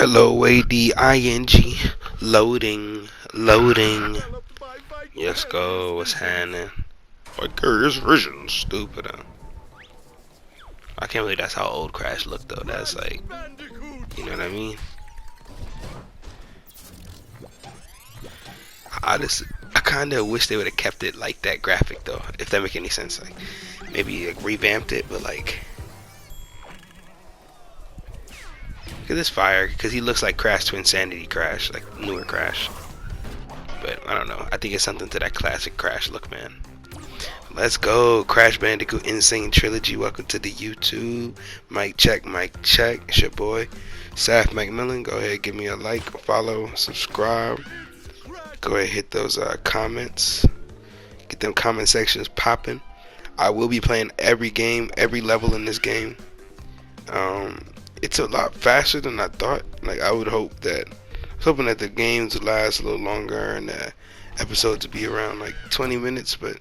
LOADING. Loading. Loading. Yes, go. What's happening? Like, it's vision, stupid. I can't believe that's how old Crash looked, though. That's like, you know what I mean? I kind of wish they would have kept it like that graphic, though, if that make any sense. Like, maybe like, revamped it, but like, look at this fire, because he looks like Crash to Insanity Crash, like newer Crash. But I don't know. I think it's something to that classic Crash look, man. Let's go. Crash Bandicoot Insane Trilogy. Welcome to the YouTube. Mic check, mic check. It's your boy, Saf McMillan. Go ahead, give me a like, follow, subscribe. Go ahead, hit those comments. Get them comment sections popping. I will be playing every game, every level in this game. It's a lot faster than I thought. Like, I would hope that, I was hoping that the games would last a little longer and the episodes would be around like 20 minutes, but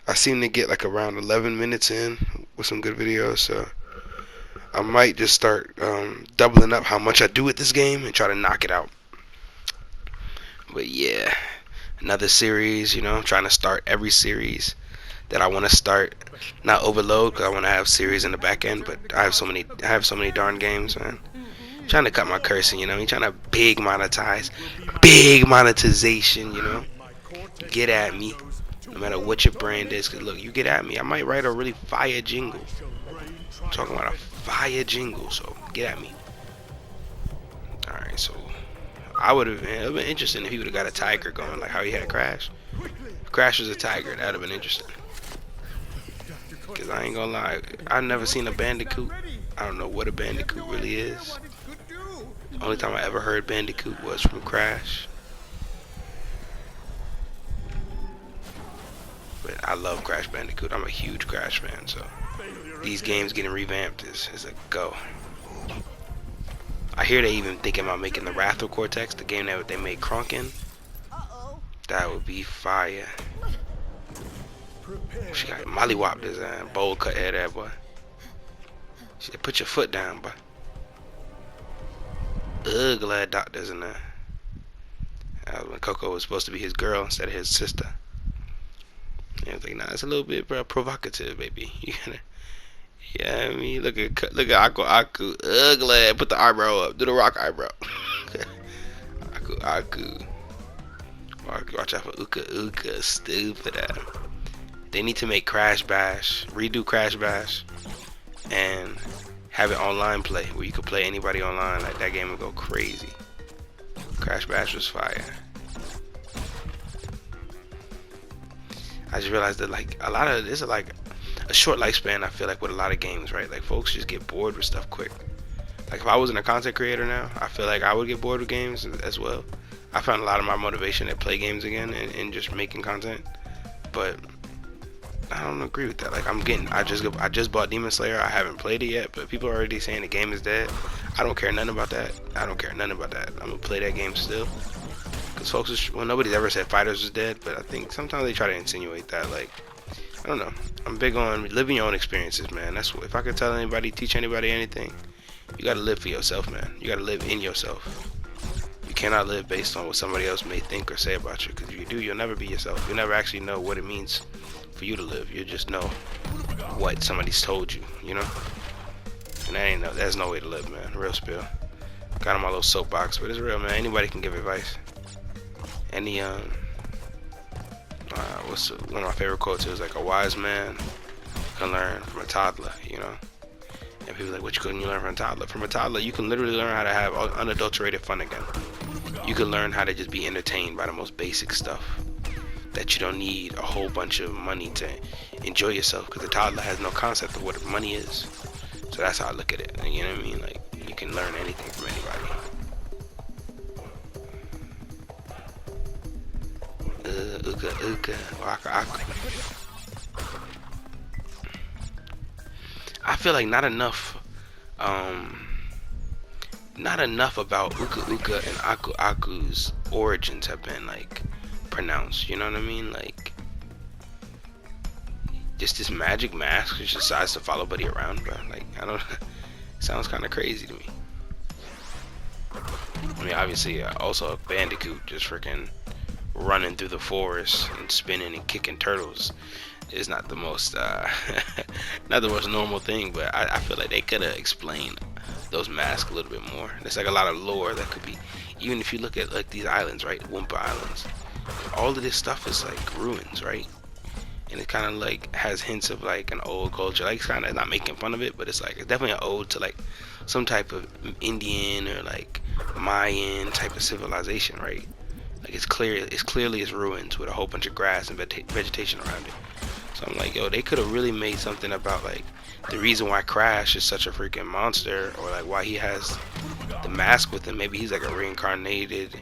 I seem to get like around 11 minutes in with some good videos, so I might just start doubling up how much I do with this game and try to knock it out. But yeah, another series, you know, I'm trying to start every series that I want to start. Not overload, because I want to have series in the back end, but I have so many darn games, man. I'm trying to cut my cursing, you know, I'm trying to big monetization, you know. Get at me. No matter what your brand is, because look, you get at me, I might write a really fire jingle. I'm talking about a fire jingle, so get at me. Alright, so it would have been interesting if he would have got a tiger going, like how he had Crash. If Crash was a tiger, that would have been interesting. Because I ain't gonna lie, I've never seen a Bandicoot. I don't know what a Bandicoot really is. The only time I ever heard Bandicoot was from Crash. But I love Crash Bandicoot. I'm a huge Crash fan, so these games getting revamped is a go. I hear they even thinking about making the Wrath of Cortex, the game that they made Kronk in. That would be fire. She got mollywopped his bowl cut head, that boy. She said, put your foot down, boy. Glad doctor's in there. When Coco was supposed to be his girl instead of his sister. I was like, nah, it's a little bit provocative, baby. You gotta, yeah, I mean, look at Aku. Ugly. Put the eyebrow up. Do the rock eyebrow. Aku. Watch out for Uka. Stupid. They need to make Crash Bash, redo Crash Bash, and have it online play where you could play anybody online. Like, that game would go crazy. Crash Bash was fire. I just realized that like a lot of this is like a short lifespan. I feel like with a lot of games, right? Like folks just get bored with stuff quick. Like if I wasn't a content creator now, I feel like I would get bored with games as well. I found a lot of my motivation to play games again and just making content. But I don't agree with that. Like I just bought Demon Slayer. I haven't played it yet, but people are already saying the game is dead. I don't care nothing about that. I'm gonna play that game still. Because folks, well, nobody's ever said Fighters was dead, but I think sometimes they try to insinuate that. Like, I don't know. I'm big on living your own experiences, man. That's what, if I could tell anybody, teach anybody anything, you gotta live for yourself, man. You gotta live in yourself. You cannot live based on what somebody else may think or say about you. Because if you do, you'll never be yourself. You'll never actually know what it means for you to live. You just know what somebody's told you, you know. And that's no way to live, man. Real spill. Got on my little soapbox, but it's real, man. Anybody can give advice. Any what's one of my favorite quotes is like, a wise man can learn from a toddler, you know. And people are like, what couldn't you learn from a toddler? From a toddler, you can literally learn how to have unadulterated fun again. You can learn how to just be entertained by the most basic stuff. That you don't need a whole bunch of money to enjoy yourself, because a toddler has no concept of what money is. So that's how I look at it. You know what I mean? Like, you can learn anything from anybody. Waka. I feel like not enough about Uka and Aku's origins have been like pronounced. You know what I mean? Like, just this magic mask just decides to follow Buddy around, bro. Like, I don't. Sounds kind of crazy to me. I mean, obviously, also Bandicoot just freaking running through the forest and spinning and kicking turtles is not the most not the most normal thing, but I feel like they could have explained those masks a little bit more. There's like a lot of lore that could be, even if you look at like these islands, right, Wumpa Islands, all of this stuff is like ruins, right, and it kind of like has hints of like an old culture, like it's kind of not making fun of it, but it's like it's definitely an ode to like some type of Indian or like Mayan type of civilization, right? Like it's clearly it's ruins with a whole bunch of grass and vegetation around it. So I'm like, yo, they could have really made something about like the reason why Crash is such a freaking monster, or like why he has the mask with him. Maybe he's like a reincarnated,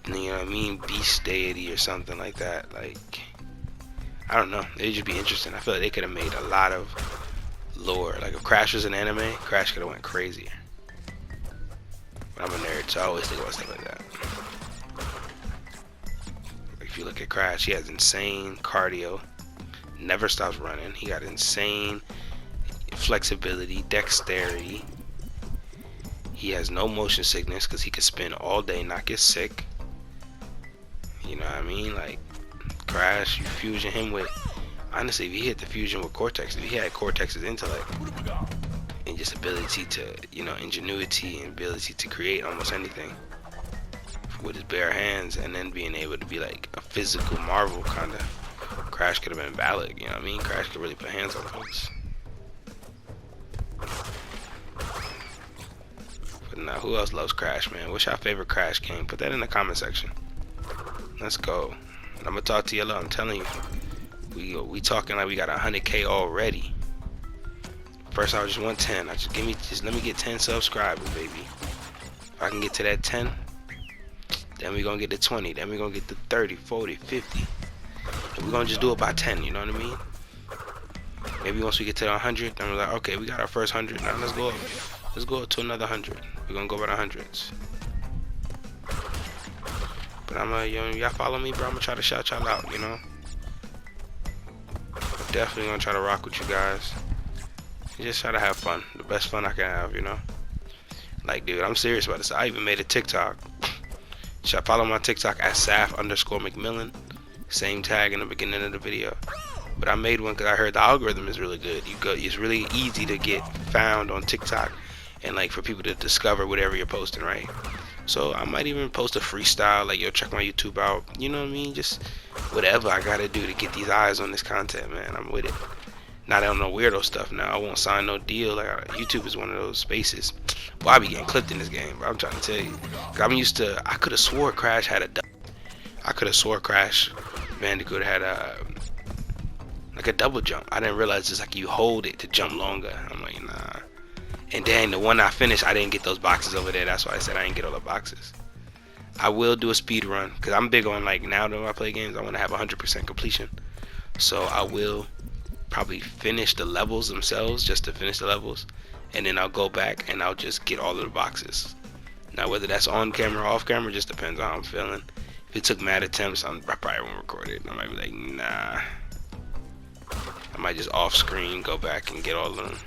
you know what I mean, beast deity or something like that. Like, I don't know. It'd just be interesting. I feel like they could have made a lot of lore. Like if Crash was an anime, Crash could have went crazy. But I'm a nerd, so I always think about stuff like that. Like if you look at Crash, he has insane cardio, never stops running. He got insane flexibility, dexterity. He has no motion sickness because he could spin all day, not get sick. You know what I mean? Like Crash, you fusion him with, honestly, if he hit the fusion with Cortex, if he had Cortex's intellect and just ability to, you know, ingenuity and ability to create almost anything with his bare hands, and then being able to be like a physical marvel kind of, Crash could have been valid. You know what I mean? Crash could really put hands on folks. But now, who else loves Crash, man? What's your favorite Crash game? Put that in the comment section. Let's go. I'm gonna talk to you. I'm telling you, we talking like we got 100K already. First, I just want 10. Just let me get 10 subscribers, baby. If I can get to that 10, then we gonna get to 20. Then we gonna get to 30, 40, 50. And we gonna just do it by 10. You know what I mean? Maybe once we get to 100, then we're like, okay, we got our first 100. Now let's go up. Let's go up to another 100. We're gonna go by the hundreds. But y'all follow me, bro. I'm gonna try to shout y'all out, you know. I'm definitely gonna try to rock with you guys. Just try to have fun, the best fun I can have, you know. Like, dude, I'm serious about this. I even made a TikTok. Should I follow my TikTok at Saf_McMillan? Same tag in the beginning of the video. But I made one because I heard the algorithm is really good. It's really easy to get found on TikTok, and like for people to discover whatever you're posting, right? So I might even post a freestyle, like, yo, check my YouTube out. You know what I mean? Just whatever I gotta do to get these eyes on this content, man. I'm with it. Not on no weirdo stuff now. I won't sign no deal. Like YouTube is one of those spaces. Well, I be getting clipped in this game, but I'm trying to tell you. Cause I'm used to. I could have swore Crash had I could have swore Crash Bandicoot had like a double jump. I didn't realize it's like you hold it to jump longer. I'm like, nah. And then the one I finished, I didn't get those boxes over there. That's why I said I didn't get all the boxes. I will do a speed run because I'm big on, like, now that I play games, I want to have 100% completion. So I will probably finish the levels themselves, just to finish the levels, and then I'll go back and I'll just get all of the boxes. Now whether that's on camera or off camera just depends on how I'm feeling. If it took mad attempts, I probably won't record it. I might be like, nah. I might just off screen go back and get all of them.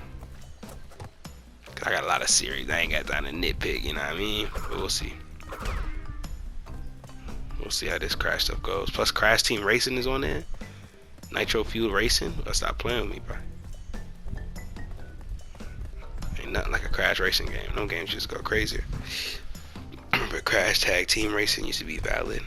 Cause I got a lot of series. I ain't got time to nitpick, you know what I mean? But we'll see. We'll see how this Crash stuff goes. Plus Crash Team Racing is on there. Nitro Fuel Racing. Stop playing with me, bro. Ain't nothing like a Crash Racing game. No games just go crazier. But Crash Tag Team Racing used to be valid.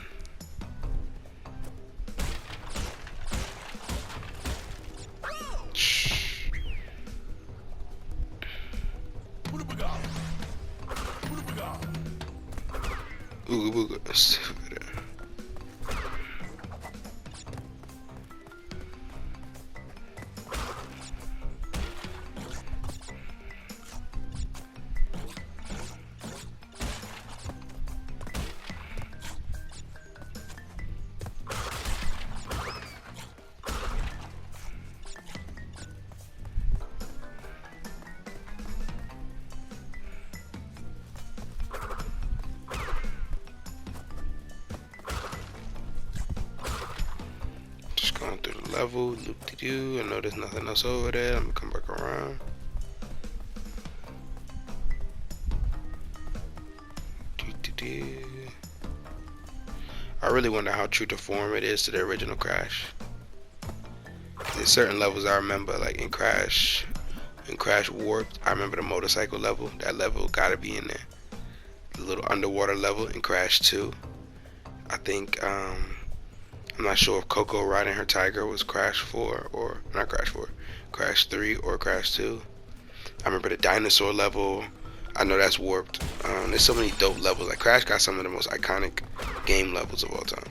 Ooga booga. Going through the level, loop-de-doo. I know there's nothing else over there. I'm gonna come back around. I really wonder how true to form it is to the original Crash. There's certain levels I remember, like in Crash Warped. I remember the motorcycle level. That level gotta be in there. The little underwater level in Crash 2. I think I'm not sure if Coco riding her tiger was Crash 4 or not Crash 4, Crash 3 or Crash 2. I remember the dinosaur level. I know that's Warped. There's so many dope levels. Like Crash got some of the most iconic game levels of all time.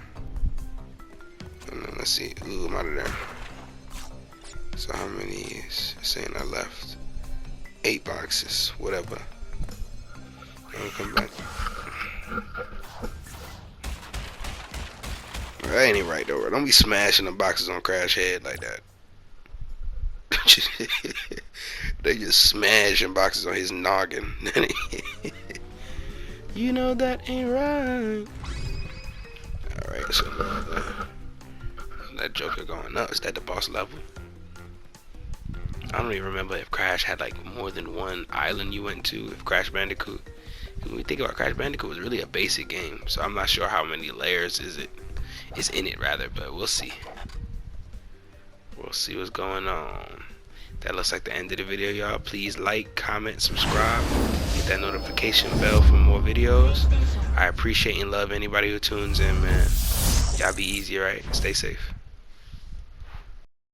And then let's see. Ooh, I'm out of there. So how many is saying I left? 8 boxes. Whatever. I'll come back. That ain't right though. Don't be smashing the boxes on Crash head like that. They just smashing boxes on his noggin. You know that ain't right. Alright, so that Joker going up. Is that the boss level? I don't even remember if Crash had like more than one island you went to. If Crash Bandicoot, when we think about Crash Bandicoot, was really a basic game, so I'm not sure how many layers is in it rather, but we'll see. We'll see what's going on. That looks like the end of the video, y'all. Please like, comment, subscribe, hit that notification bell for more videos. I appreciate and love anybody who tunes in, man. Y'all be easy, right? Stay safe.